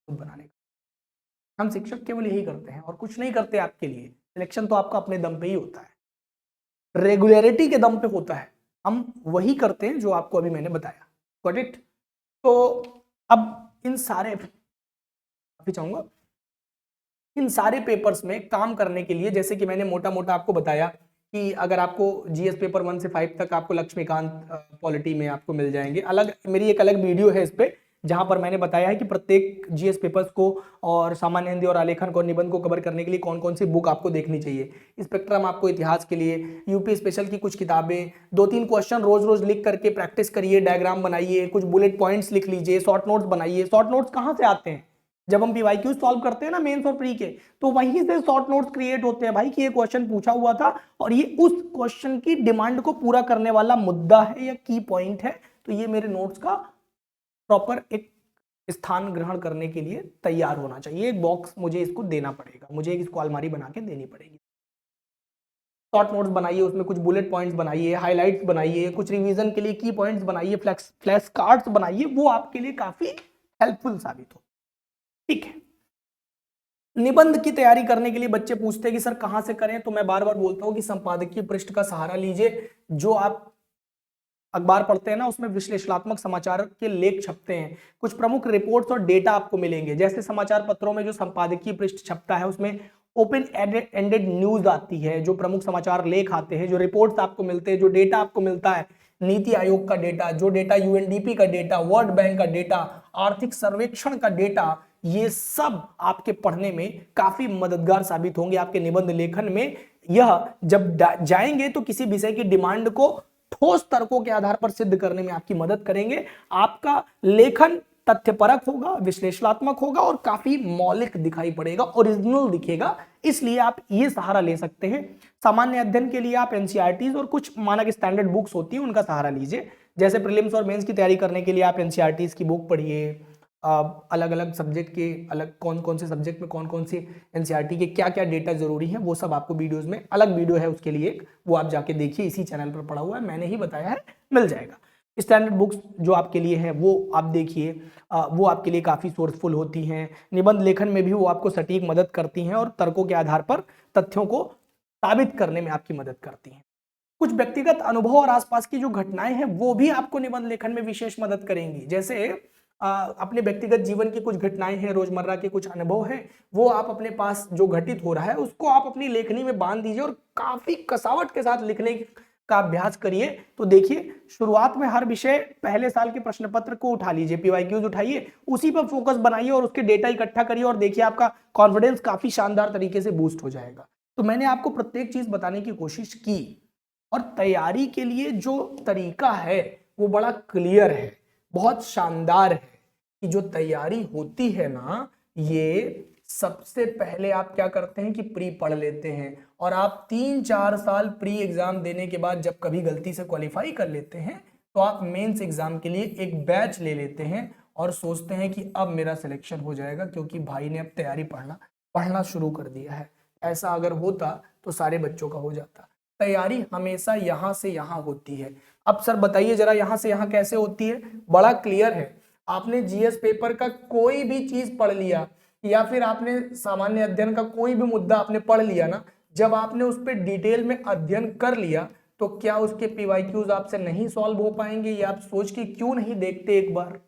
Speaker 1: बनाने का। हम शिक्षक केवल यही करते हैं और कुछ नहीं करते आपके लिए। सिलेक्शन तो आपका अपने दम पे ही होता है, रेगुलरिटी के दम पे होता है। हम वही करते हैं जो आपको अभी मैंने बताया। Got it? तो अब इन सारे चाहूंगा इन सारे पेपर्स में काम करने के लिए, जैसे कि मैंने मोटा मोटा आपको बताया कि अगर आपको जीएस पेपर 1 से 5 तक आपको लक्ष्मीकांत पॉलिटी में आपको मिल जाएंगे। अलग मेरी एक अलग वीडियो है इस पे, जहां पर मैंने बताया है कि प्रत्येक जीएस पेपर्स को और सामान्य हिंदी और आलेखन को निबंध को कवर करने के लिए कौन कौन सी बुक आपको देखनी चाहिए। स्पेक्ट्रम आपको इतिहास के लिए, यूपी स्पेशल की कुछ किताबें, 2-3 क्वेश्चन रोज रोज लिख करके प्रैक्टिस करिए, डायग्राम बनाइए, कुछ बुलेट पॉइंट्स लिख लीजिए, शॉर्ट नोट्स बनाइए। शॉर्ट नोट्स कहाँ से आते हैं? जब हम पीवाईक्यू सॉल्व करते हैं ना मेंस और प्री के, तो वहीं से शॉर्ट नोट्स क्रिएट होते हैं भाई, कि ये क्वेश्चन पूछा हुआ था और ये उस क्वेश्चन की डिमांड को पूरा करने वाला मुद्दा है या की पॉइंट है, तो ये मेरे नोट्स का प्रॉपर एक स्थान ग्रहण करने के लिए तैयार होना चाहिए। एक बॉक्स मुझे इसको देना पड़ेगा, मुझे इसको अलमारी बना के देनी पड़ेगी। शॉर्ट नोट्स बनाइए, उसमें कुछ बुलेट पॉइंट्स बनाइए, हाइलाइट्स बनाइए, कुछ रिवीजन के लिए की पॉइंट्स बनाइए, फ्लैश कार्ड्स बनाइए, वो आपके लिए काफी हेल्पफुल साबित हो। ठीक है। निबंध की तैयारी करने के लिए बच्चे पूछते हैं कि सर कहां से करें, तो मैं बार बार बोलता हूं कि संपादकीय पृष्ठ का सहारा लीजिए। जो आप अखबार पढ़ते हैं ना, उसमें विश्लेषणात्मक समाचार के लेख छपते हैं, कुछ प्रमुख रिपोर्ट्स और डेटा आपको मिलेंगे। जैसे समाचार पत्रों में जो संपादकीय पृष्ठ छपता है उसमें ओपन एंडेड न्यूज आती है, जो प्रमुख समाचार लेख आते हैं, जो रिपोर्ट्स आपको मिलते हैं, जो डेटा आपको मिलता है, नीति आयोग का डेटा, जो डेटा यूएनडीपी का डेटा, वर्ल्ड बैंक का डेटा, आर्थिक सर्वेक्षण का डेटा, ये सब आपके पढ़ने में काफी मददगार साबित होंगे आपके निबंध लेखन में। यह जब जाएंगे तो किसी विषय की डिमांड को ठोस तर्कों के आधार पर सिद्ध करने में आपकी मदद करेंगे। आपका लेखन तथ्यपरक होगा, विश्लेषणात्मक होगा और काफी मौलिक दिखाई पड़ेगा, ओरिजिनल दिखेगा। इसलिए आप ये सहारा ले सकते हैं। सामान्य अध्ययन के लिए आप एनसीईआरटीज और कुछ मानक स्टैंडर्ड बुक्स होती हैं उनका सहारा लीजिए। जैसे प्रीलिम्स और मेंस की तैयारी करने के लिए आप एनसीईआरटीज की बुक पढ़िए, अलग अलग सब्जेक्ट के अलग कौन कौन से सब्जेक्ट में कौन कौन सी एनसीईआरटी के क्या क्या डेटा जरूरी है, वो सब आपको वीडियोस में, अलग वीडियो है उसके लिए, वो आप जाके देखिए, इसी चैनल पर पड़ा हुआ है, मैंने ही बताया है, मिल जाएगा। स्टैंडर्ड बुक्स जो आपके लिए है वो आप देखिए, वो आपके लिए काफ़ी सोर्सफुल होती हैं। निबंध लेखन में भी वो आपको सटीक मदद करती हैं और तर्कों के आधार पर तथ्यों को साबित करने में आपकी मदद करती हैं। कुछ व्यक्तिगत अनुभव और आसपास की जो घटनाएं हैं वो भी आपको निबंध लेखन में विशेष मदद करेंगी। जैसे अपने व्यक्तिगत जीवन की कुछ घटनाएं हैं, रोजमर्रा के कुछ अनुभव हैं, वो आप अपने पास जो घटित हो रहा है उसको आप अपनी लेखनी में बांध दीजिए और काफी कसावट के साथ लिखने का अभ्यास करिए। तो देखिए, शुरुआत में हर विषय पहले साल के प्रश्न पत्र को उठा लीजिए, पीवाईक्यूज उठाइए, उसी पर फोकस बनाइए और उसके डेटा इकट्ठा करिए और देखिए आपका कॉन्फिडेंस काफी शानदार तरीके से बूस्ट हो जाएगा। तो मैंने आपको प्रत्येक चीज बताने की कोशिश की और तैयारी के लिए जो तरीका है वो बड़ा क्लियर है, बहुत शानदार है। कि जो तैयारी होती है ना, ये सबसे पहले आप क्या करते हैं कि प्री पढ़ लेते हैं और आप 3-4 साल प्री एग्जाम देने के बाद जब कभी गलती से क्वालिफाई कर लेते हैं तो आप मेंस एग्जाम के लिए एक बैच ले लेते हैं और सोचते हैं कि अब मेरा सिलेक्शन हो जाएगा क्योंकि भाई ने अब तैयारी पढ़ना शुरू कर दिया है। ऐसा अगर होता तो सारे बच्चों का हो जाता। तैयारी हमेशा यहां से यहां होती है। अब सर बताइए जरा, यहां से यहां कैसे होती है? बड़ा क्लियर है। आपने जीएस पेपर का कोई भी चीज पढ़ लिया या फिर आपने सामान्य अध्ययन का कोई भी मुद्दा आपने पढ़ लिया ना, जब आपने उस पर डिटेल में अध्ययन कर लिया तो क्या उसके पीवाईक्यूज आपसे नहीं सॉल्व हो पाएंगे? ये आप सोच के क्यों नहीं देखते एक बार?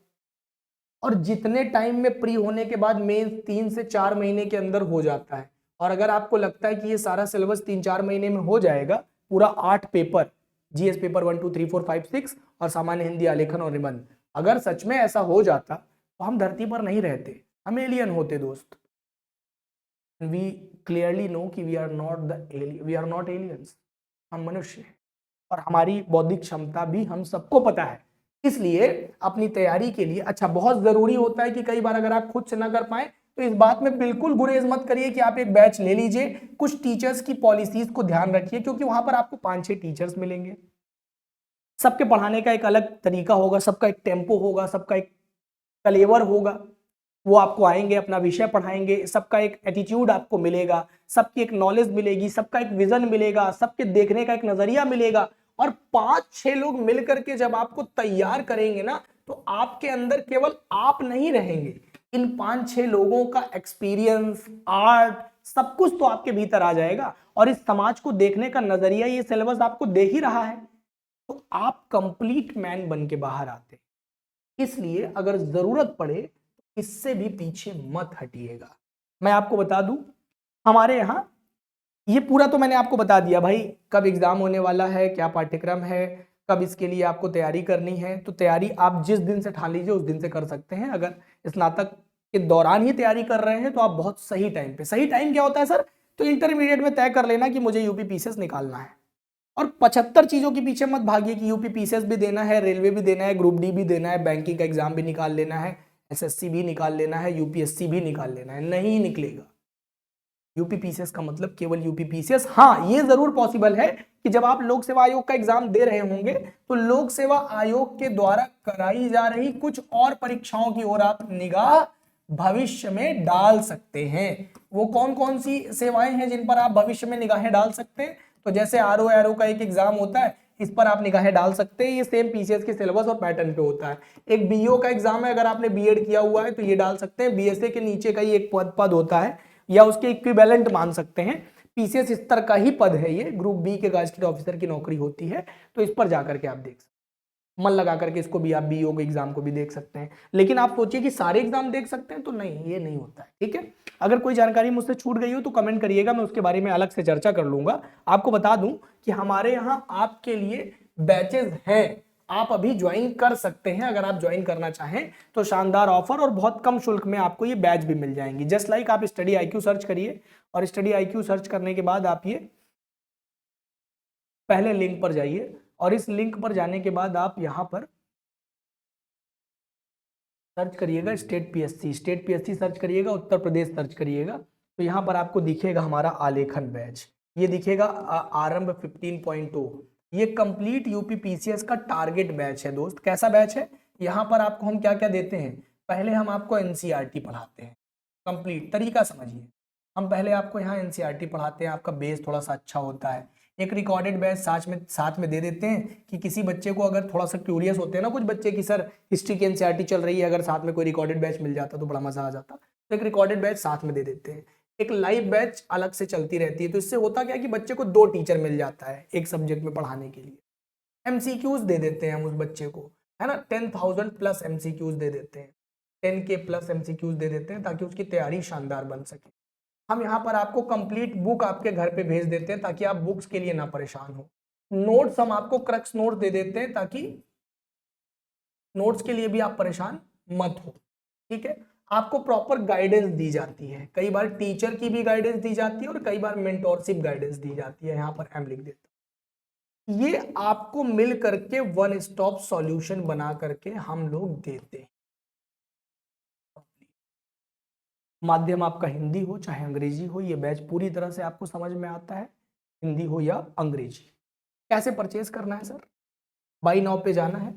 Speaker 1: और जितने टाइम में प्री होने के बाद मेंस 3 से 4 महीने के अंदर हो जाता है। और अगर आपको लगता है कि ये सारा सिलेबस 3-4 महीने में हो जाएगा, पूरा 8 पेपर, जीएस पेपर 1 2 3 4 5 6 और सामान्य हिंदी, आलेखन और निबंध, अगर सच में ऐसा हो जाता तो हम धरती पर नहीं रहते, हम एलियन होते दोस्त। वी क्लियरली नो कि वी आर नॉट एलियंस, हम मनुष्य हैं और हमारी बौद्धिक क्षमता भी हम सबको पता है। इसलिए अपनी तैयारी के लिए अच्छा बहुत जरूरी होता है कि कई बार अगर आप खुद से ना कर पाए तो इस बात में बिल्कुल गुरेज मत करिए कि आप एक बैच ले लीजिए। कुछ टीचर्स की पॉलिसीज को ध्यान रखिए क्योंकि वहां पर आपको 5-6 टीचर्स मिलेंगे, सबके पढ़ाने का एक अलग तरीका होगा, सबका एक टेम्पो होगा, सबका एक कलेवर होगा। वो आपको आएंगे, अपना विषय पढ़ाएंगे, सबका एक एटीट्यूड आपको मिलेगा, सबकी एक नॉलेज मिलेगी, सबका एक विजन मिलेगा, सबके देखने का एक नजरिया मिलेगा। और 5-6 लोग मिलकर के जब आपको तैयार करेंगे ना तो आपके अंदर केवल आप नहीं रहेंगे, इन 5-6 लोगों का एक्सपीरियंस, आर्ट, सब कुछ तो आपके भीतर आ जाएगा और इस समाज को देखने का नजरिया ये सिलेबस आपको दे ही रहा है। तो आप कंप्लीट मैन बन के बाहर आते। इसलिए अगर जरूरत पड़े तो इससे भी पीछे मत हटिएगा। मैं आपको बता दूं, हमारे यहाँ ये पूरा तो मैंने आपको बता दिया भाई, कब एग्जाम होने वाला है, क्या पाठ्यक्रम है, कब इसके लिए आपको तैयारी करनी है। तो तैयारी आप जिस दिन से ठान लीजिए उस दिन से कर सकते हैं। अगर स्नातक के दौरान ही तैयारी कर रहे हैं तो आप बहुत सही टाइम पे, सही टाइम क्या होता है सर, तो इंटरमीडिएट में तय कर लेना कि मुझे यूपी पीसीएस निकालना है, और 75 चीजों के पीछे मत भागिए कि यूपी पीसीएस भी देना है, रेलवे भी देना है, ग्रुप डी भी देना है, बैंकिंग का एग्जाम भी निकाल लेना है, एसएससी भी निकाल लेना है, यूपीएससी भी निकाल लेना है, नहीं निकलेगा। यूपी पीसीएस का मतलब केवल यूपी पीसीएस। हाँ, ये जरूर पॉसिबल है कि जब आप लोक सेवा आयोग का एग्जाम दे रहे होंगे तो लोक सेवा आयोग के द्वारा कराई जा रही कुछ और परीक्षाओं की ओर आप निगाह भविष्य में डाल सकते हैं। वो कौन कौन सी सेवाएं हैं जिन पर आप भविष्य में निगाहें डाल सकते हैं, तो जैसे आरओ एरो का एक एग्जाम होता है, इस पर आप निगाहें डाल सकते हैं। ये सेम पीसीएस के सिलेबस और पैटर्न पे होता है। एक बीओ का एग्जाम है, अगर आपने बीएड किया हुआ है तो ये डाल सकते हैं। बीएसए के नीचे का ही एक पद होता है या उसके इक्विवेलेंट मान सकते हैं। पीसीएस स्तर का ही पद है ये, ग्रुप बी के गैजेटेड ऑफिसर की नौकरी होती है, तो इस पर जाकर के आप देख सकते हैं। मन लगा करके इसको भी आप बीओ के एग्जाम को भी देख सकते हैं। लेकिन आप सोचिए कि सारे एग्जाम देख सकते हैं, तो नहीं, ये नहीं होता है। ठीक है, अगर कोई जानकारी मुझसे छूट गई हो तो कमेंट करिएगा, मैं उसके बारे में अलग से चर्चा कर लूंगा। आपको बता दूं कि हमारे यहाँ आपके लिए बैचेस हैं, आप अभी ज्वाइन कर सकते हैं। अगर आप ज्वाइन करना चाहें तो शानदार ऑफर और बहुत कम शुल्क में आपको ये बैच भी मिल जाएंगी। जस्ट लाइक आप स्टडी आईक्यू सर्च करिए, और स्टडी आईक्यू सर्च करने के बाद आप ये पहले लिंक पर जाइए, और इस लिंक पर जाने के बाद आप यहां पर सर्च करिएगा स्टेट पीएससी सर्च करिएगा, उत्तर प्रदेश सर्च करिएगा, तो यहां पर आपको दिखेगा हमारा आलेखन बैच, ये दिखेगा आरंभ 15.2। ये कंप्लीट यूपी पीसीएस का टारगेट बैच है दोस्त। कैसा बैच है, यहाँ पर आपको हम क्या क्या देते हैं, पहले हम आपको एनसीईआरटी पढ़ाते हैं। कंप्लीट तरीका समझिए, हम पहले आपको यहाँ एनसीईआरटी पढ़ाते हैं, आपका बेस थोड़ा सा अच्छा होता है। एक रिकॉर्डेड बैच साथ में दे देते हैं कि किसी बच्चे को अगर थोड़ा सा क्यूरियस होते हैं ना कुछ बच्चे की सर हिस्ट्री की एनसीईआरटी चल रही है, अगर साथ में कोई रिकॉर्डेड बैच मिल जाता तो बड़ा मजा आ जाता, तो एक रिकॉर्डेड बैच साथ में दे देते हैं। एक लाइव बैच अलग से चलती रहती है, तो इससे होता क्या कि बच्चे को 2 टीचर मिल जाता है एक सब्जेक्ट में पढ़ाने के लिए। एमसीक्यूज दे देते हैं हम उस बच्चे को, है ना, 10,000 प्लस एमसीक्यूज दे देते हैं, 10K प्लस एमसीक्यूज दे देते हैं ताकि उसकी तैयारी शानदार बन सके। हम यहाँ पर आपको कंप्लीट बुक आपके घर पे भेज देते हैं ताकि आप बुक्स के लिए ना परेशान हो। नोट्स हम आपको क्रक्स नोट्स दे देते हैं ताकि नोट्स के लिए भी आप परेशान मत हो। ठीक है, आपको प्रॉपर गाइडेंस दी जाती है, कई बार टीचर की भी गाइडेंस दी जाती है और कई बार मेंटोरशिप गाइडेंस दी जाती है। यहाँ पर एम लिख देता हूं, ये आपको मिल करके वन स्टॉप सॉल्यूशन बना करके हम लोग देते हैं। माध्यम आपका हिंदी हो चाहे अंग्रेजी हो, ये बैच पूरी तरह से आपको समझ में आता है, हिंदी हो या अंग्रेजी। कैसे परचेज करना है सर, बाई नाउ पे जाना है।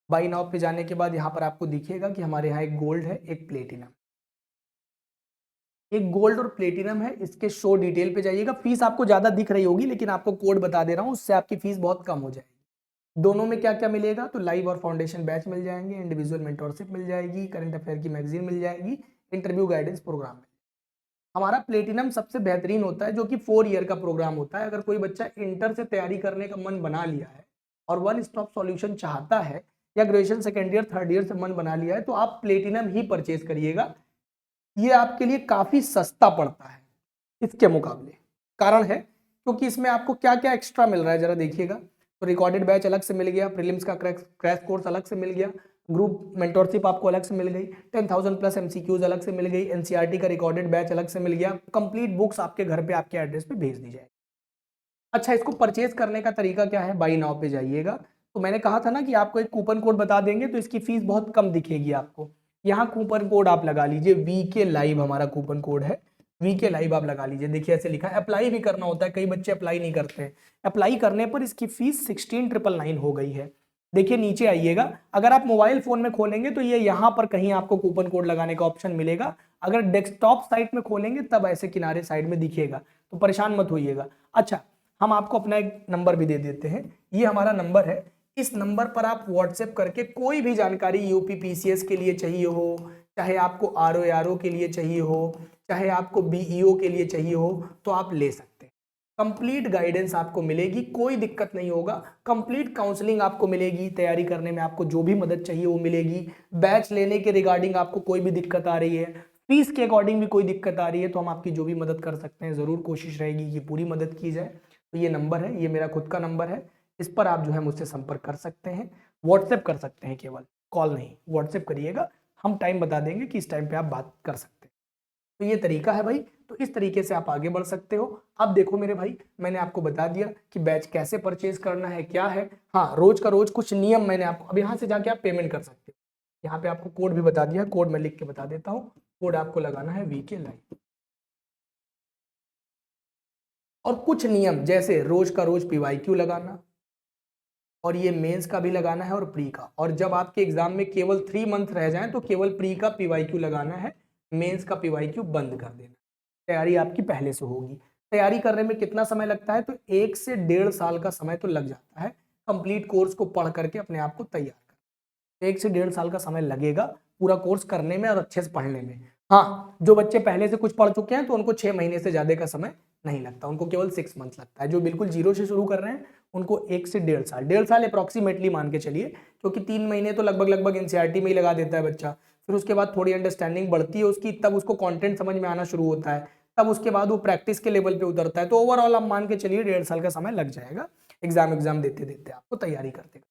Speaker 1: बाई नाउ पे जाने के बाद यहाँ पर आपको दिखेगा कि हमारे यहाँ एक गोल्ड है, एक प्लेटिनम। एक गोल्ड और प्लेटिनम है, इसके शो डिटेल पे जाइएगा। फीस आपको ज्यादा दिख रही होगी लेकिन आपको कोड बता दे रहा हूँ, उससे आपकी फीस बहुत कम हो जाएगी। दोनों में क्या क्या मिलेगा, तो लाइव और फाउंडेशन बैच मिल जाएंगे, इंडिविजुअल मेंटोरशिप मिल जाएगी, करंट अफेयर की मैगजीन मिल जाएगी, इंटरव्यू गाइडेंस प्रोग्राम में। हमारा प्लेटिनम सबसे बेहतरीन होता है जो कि 4 ईयर का प्रोग्राम होता है। अगर कोई बच्चा इंटर से तैयारी करने का मन बना लिया है और वन स्टॉप सॉल्यूशन चाहता है, या graduation second year third year से मन बना लिया है, तो आप प्लेटिनम ही परचेज करिएगा। ये आपके लिए काफी सस्ता पड़ता है इसके मुकाबले। कारण है क्योंकि इसमें आपको क्या क्या एक्स्ट्रा मिल रहा है जरा देखिएगा। तो रिकॉर्डेड बैच अलग से मिल गया, प्रीलिम्स का क्रैश कोर्स अलग से मिल गया, ग्रुप मेंटोरशिप आपको अलग से मिल गई, 10,000 प्लस एमसीक्यूज अलग से मिल गई, एनसीईआरटी का रिकॉर्डेड बैच अलग से मिल गया, कंप्लीट बुक्स आपके घर पे आपके एड्रेस पे भेज दी जाएगी। अच्छा, इसको परचेज करने का तरीका क्या है, बाई नाउ पे जाइएगा। तो मैंने कहा था ना कि आपको एक कूपन कोड बता देंगे तो इसकी फीस बहुत कम दिखेगी आपको। यहाँ कूपन कोड आप लगा लीजिए, वीके लाइव हमारा कूपन कोड है, वीके लाइव आप लगा लीजिए। देखिए ऐसे लिखा है, अप्लाई भी करना होता है, कई बच्चे अप्लाई नहीं करते हैं। अप्लाई करने पर इसकी फीस 16,999 हो गई है। देखिए नीचे आइएगा, अगर आप मोबाइल फोन में खोलेंगे तो ये यहाँ पर कहीं आपको कूपन कोड लगाने का ऑप्शन मिलेगा। अगर डेस्कटॉप साइट में खोलेंगे तब ऐसे किनारे साइड में दिखेगा, तो परेशान मत होइएगा। अच्छा, हम आपको अपना एक नंबर भी दे देते हैं, ये हमारा नंबर है। इस नंबर पर आप व्हाट्सएप करके कोई भी जानकारी यूपी पीसीएस के लिए चाहिए हो, चाहे आपको आरओ के लिए चाहिए हो, चाहे आपको बीईओ के लिए चाहिए हो, तो आप ले सकते हैं। कंप्लीट गाइडेंस आपको मिलेगी, कोई दिक्कत नहीं होगा। कंप्लीट काउंसलिंग आपको मिलेगी, तैयारी करने में आपको जो भी मदद चाहिए वो मिलेगी। बैच लेने के रिगार्डिंग आपको कोई भी दिक्कत आ रही है, फीस के अकॉर्डिंग भी कोई दिक्कत आ रही है तो हम आपकी जो भी मदद कर सकते हैं ज़रूर कोशिश रहेगी कि पूरी मदद की जाए। तो ये नंबर है, ये मेरा खुद का नंबर है, इस पर आप जो है मुझसे संपर्क कर सकते हैं। व्हाट्सएप कर सकते हैं, केवल कॉल नहीं, व्हाट्सएप करिएगा, हम टाइम बता देंगे कि इस टाइम पे आप बात कर सकते हैं। तो ये तरीका है भाई, तो इस तरीके से आप आगे बढ़ सकते हो। अब देखो मेरे भाई, मैंने आपको बता दिया कि बैच कैसे परचेज करना है, क्या है। हाँ, रोज का रोज कुछ नियम मैंने आपको, अब यहाँ से जाके आप पेमेंट कर सकते हो। यहाँ पे आपको कोड भी बता दिया, कोड मैं लिख के बता देता हूँ। कोड आपको लगाना है वीके लाइव, और कुछ नियम जैसे रोज का रोज पीवाईक्यू लगाना, और ये मेंस का भी लगाना है और प्री का। और जब आपके एग्जाम में केवल 3 मंथ रह जाएं तो केवल प्री का पीवाईक्यू लगाना है, मेंस का पीवाईक्यू बंद कर देना। तैयारी आपकी पहले से होगी। तैयारी करने में कितना समय लगता है, तो 1 से 1.5 साल का समय तो लग जाता है कंप्लीट कोर्स को पढ़ करके अपने आप को तैयार कर। 1 से 1.5 साल का समय लगेगा पूरा कोर्स करने में और अच्छे से पढ़ने में। हाँ, जो बच्चे पहले से कुछ पढ़ चुके हैं तो उनको 6 महीने से ज्यादा का समय नहीं लगता, उनको केवल 6 मंथ लगता है। जो बिल्कुल जीरो से शुरू कर रहे हैं उनको 1 से 1.5 साल, 1.5 साल अप्रोक्सीमेटली मान के चलिए, क्योंकि 3 महीने तो लगभग एनसीईआरटी में ही लगा देता है बच्चा। फिर उसके बाद थोड़ी अंडरस्टैंडिंग बढ़ती है उसकी, तब उसको कंटेंट समझ में आना शुरू होता है, तब उसके बाद वो प्रैक्टिस के लेवल पे उतरता है। तो ओवरऑल आप मान के चलिए 1.5 साल का समय लग जाएगा एग्जाम देते देते आपको, तैयारी करते।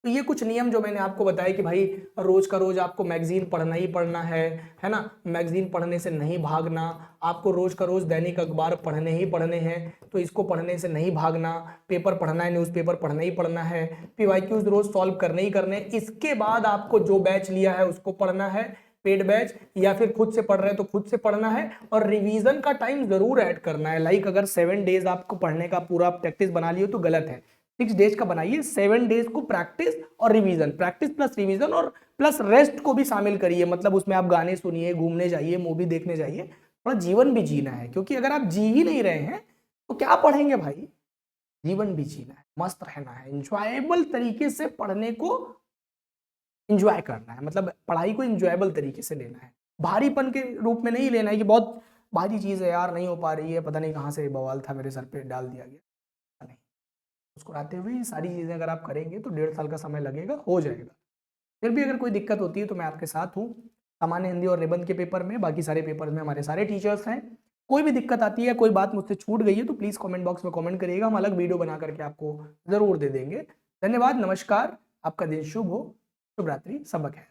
Speaker 1: तो ये कुछ नियम जो मैंने आपको बताया कि भाई रोज का रोज आपको मैगजीन पढ़ना ही पढ़ना है ना, मैगजीन पढ़ने से नहीं भागना, आपको रोज का रोज दैनिक अखबार पढ़ने ही पढ़ने हैं, तो इसको पढ़ने से नहीं भागना, पेपर पढ़ना है, न्यूज़पेपर पढ़ना ही पढ़ना है, पीवाईक्यूज रोज सॉल्व करने ही करने। इसके बाद आपको जो बैच लिया है उसको पढ़ना है, पेड बैच, या फिर खुद से पढ़ रहे हैं तो खुद से पढ़ना है, और रिवीजन का टाइम जरूर ऐड करना है। लाइक अगर 7 डेज आपको पढ़ने का पूरा प्रैक्टिस बना लियो तो गलत है, 6 डेज का बनाइए, 7 डेज को प्रैक्टिस और रिवीजन, प्रैक्टिस प्लस रिवीजन और प्लस रेस्ट को भी शामिल करिए। मतलब उसमें आप गाने सुनिए, घूमने जाइए, मूवी देखने जाइए, थोड़ा जीवन भी जीना है, क्योंकि अगर आप जी ही नहीं रहे हैं तो क्या पढ़ेंगे भाई। जीवन भी जीना है, मस्त रहना है, इंजॉयबल तरीके से पढ़ने को इंजॉय करना है, मतलब पढ़ाई को इंजॉयबल तरीके से लेना है, भारीपन के रूप में नहीं लेना है कि बहुत भारी चीज है यार, नहीं हो पा रही है, पता नहीं कहाँ से बवाल था मेरे सर पे डाल दिया गया, नहीं। मुस्कुराते हुए ये सारी चीजें अगर आप करेंगे तो 1.5 साल का समय लगेगा, हो जाएगा। फिर भी अगर कोई दिक्कत होती है तो मैं आपके साथ हूँ, सामान्य हिंदी और निबंध के पेपर में, बाकी सारे पेपर में हमारे सारे टीचर्स हैं। कोई भी दिक्कत आती है, कोई बात मुझसे छूट गई है तो प्लीज कमेंट बॉक्स में कमेंट करिएगा, हम अलग वीडियो बना करके आपको जरूर दे देंगे। धन्यवाद, नमस्कार, आपका दिन शुभ हो, शुभ रात्रि, सबक है।